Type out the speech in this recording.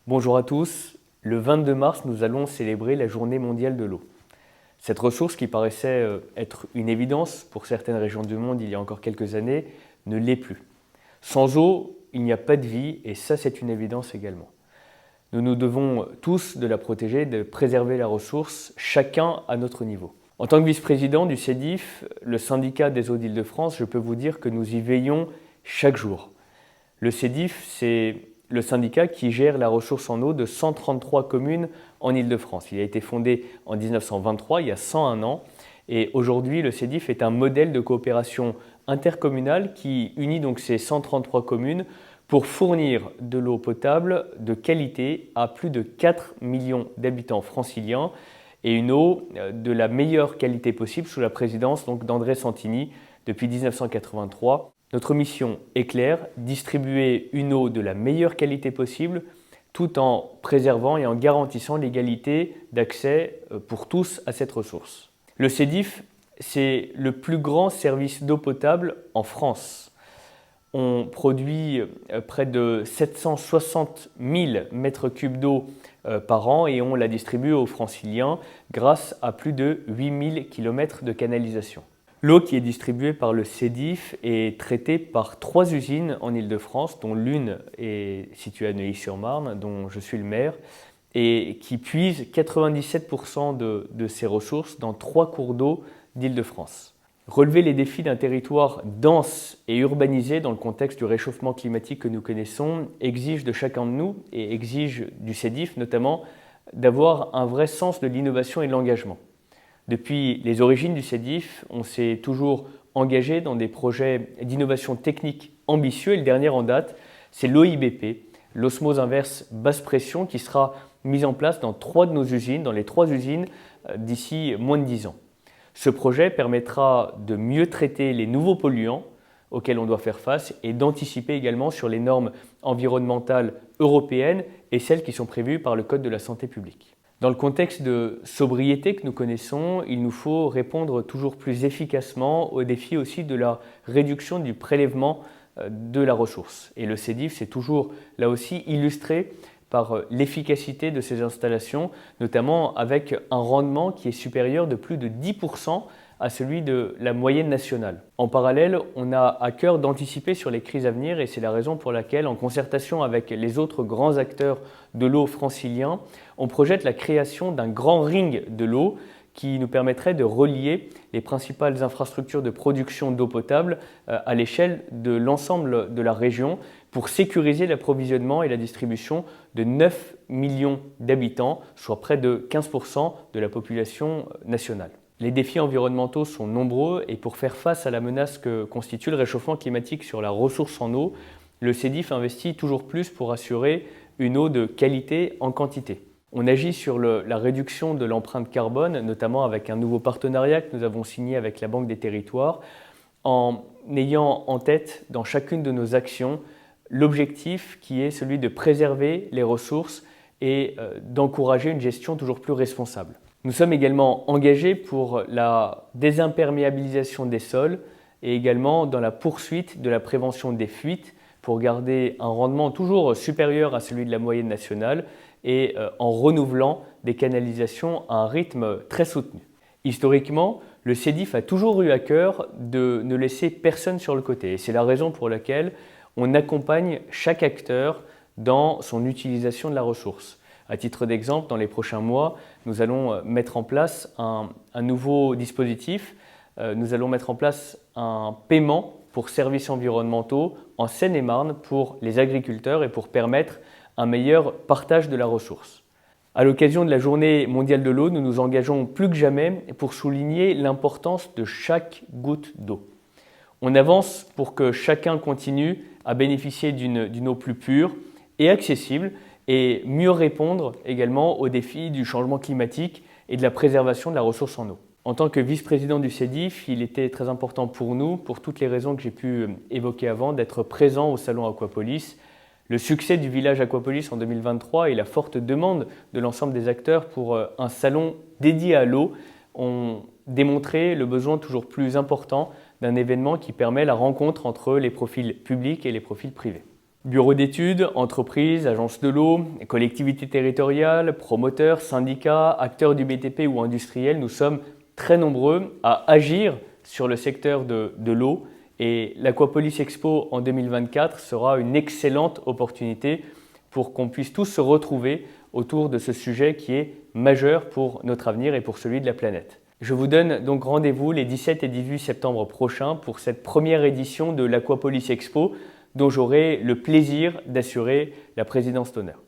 Bonjour à tous. Le 22 mars, nous allons célébrer la Journée mondiale de l'eau. Cette ressource qui paraissait être une évidence pour certaines régions du monde il y a encore quelques années, ne l'est plus. Sans eau, il n'y a pas de vie et ça c'est une évidence également. Nous nous devons tous de la protéger, de préserver la ressource, chacun à notre niveau. En tant que vice-président du CEDIF, le syndicat des eaux d'Île-de-France, je peux vous dire que nous y veillons chaque jour. Le CEDIF, c'est le syndicat qui gère la ressource en eau de 133 communes en Île-de-France. Il a été fondé en 1923, il y a 101 ans, et aujourd'hui le CEDIF est un modèle de coopération intercommunale qui unit donc ces 133 communes pour fournir de l'eau potable de qualité à plus de 4 millions d'habitants franciliens et une eau de la meilleure qualité possible sous la présidence d'André Santini depuis 1983. Notre mission est claire, distribuer une eau de la meilleure qualité possible tout en préservant et en garantissant l'égalité d'accès pour tous à cette ressource. Le CEDIF, c'est le plus grand service d'eau potable en France. On produit près de 760 000 mètres cubes d'eau par an et on la distribue aux franciliens grâce à plus de 8 000 km de canalisation. L'eau qui est distribuée par le CEDIF est traitée par 3 usines en Île-de-France, dont l'une est située à Neuilly-sur-Marne, dont je suis le maire, et qui puise 97% de ses ressources dans 3 cours d'eau d'Île-de-France. Relever les défis d'un territoire dense et urbanisé dans le contexte du réchauffement climatique que nous connaissons exige de chacun de nous et exige du CEDIF notamment d'avoir un vrai sens de l'innovation et de l'engagement. Depuis les origines du CEDIF, on s'est toujours engagé dans des projets d'innovation technique ambitieux et le dernier en date, c'est l'OIBP, l'osmose inverse basse pression qui sera mise en place dans 3 de nos usines, dans les 3 usines d'ici moins de 10 ans. Ce projet permettra de mieux traiter les nouveaux polluants auxquels on doit faire face et d'anticiper également sur les normes environnementales européennes et celles qui sont prévues par le Code de la santé publique. Dans le contexte de sobriété que nous connaissons, il nous faut répondre toujours plus efficacement au défi aussi de la réduction du prélèvement de la ressource. Et le CEDIF s'est toujours là aussi illustré par l'efficacité de ces installations, notamment avec un rendement qui est supérieur de plus de 10% à celui de la moyenne nationale. En parallèle, on a à cœur d'anticiper sur les crises à venir et c'est la raison pour laquelle, en concertation avec les autres grands acteurs de l'eau franciliens, on projette la création d'un grand ring de l'eau qui nous permettrait de relier les principales infrastructures de production d'eau potable à l'échelle de l'ensemble de la région pour sécuriser l'approvisionnement et la distribution de 9 millions d'habitants, soit près de 15% de la population nationale. Les défis environnementaux sont nombreux et pour faire face à la menace que constitue le réchauffement climatique sur la ressource en eau, le CEDIF investit toujours plus pour assurer une eau de qualité en quantité. On agit sur la réduction de l'empreinte carbone, notamment avec un nouveau partenariat que nous avons signé avec la Banque des Territoires, en ayant en tête dans chacune de nos actions l'objectif qui est celui de préserver les ressources et d'encourager une gestion toujours plus responsable. Nous sommes également engagés pour la désimperméabilisation des sols et également dans la poursuite de la prévention des fuites pour garder un rendement toujours supérieur à celui de la moyenne nationale et en renouvelant des canalisations à un rythme très soutenu. Historiquement, le CEDIF a toujours eu à cœur de ne laisser personne sur le côté et c'est la raison pour laquelle on accompagne chaque acteur dans son utilisation de la ressource. À titre d'exemple, dans les prochains mois, nous allons mettre en place un nouveau dispositif. Nous allons mettre en place un paiement pour services environnementaux en Seine-et-Marne pour les agriculteurs et pour permettre un meilleur partage de la ressource. À l'occasion de la Journée mondiale de l'eau, nous nous engageons plus que jamais pour souligner l'importance de chaque goutte d'eau. On avance pour que chacun continue à bénéficier d'une eau plus pure et accessible et mieux répondre également aux défis du changement climatique et de la préservation de la ressource en eau. En tant que vice-président du CEDIF, il était très important pour nous, pour toutes les raisons que j'ai pu évoquer avant, d'être présent au salon Aquapolis. Le succès du village Aquapolis en 2023 et la forte demande de l'ensemble des acteurs pour un salon dédié à l'eau ont démontré le besoin toujours plus important d'un événement qui permet la rencontre entre les profils publics et les profils privés. Bureaux d'études, entreprises, agences de l'eau, collectivités territoriales, promoteurs, syndicats, acteurs du BTP ou industriels, nous sommes très nombreux à agir sur le secteur de l'eau et l'Aquapolis Expo en 2024 sera une excellente opportunité pour qu'on puisse tous se retrouver autour de ce sujet qui est majeur pour notre avenir et pour celui de la planète. Je vous donne donc rendez-vous les 17 et 18 septembre prochains pour cette première édition de l'Aquapolis Expo dont j'aurai le plaisir d'assurer la présidence d'honneur.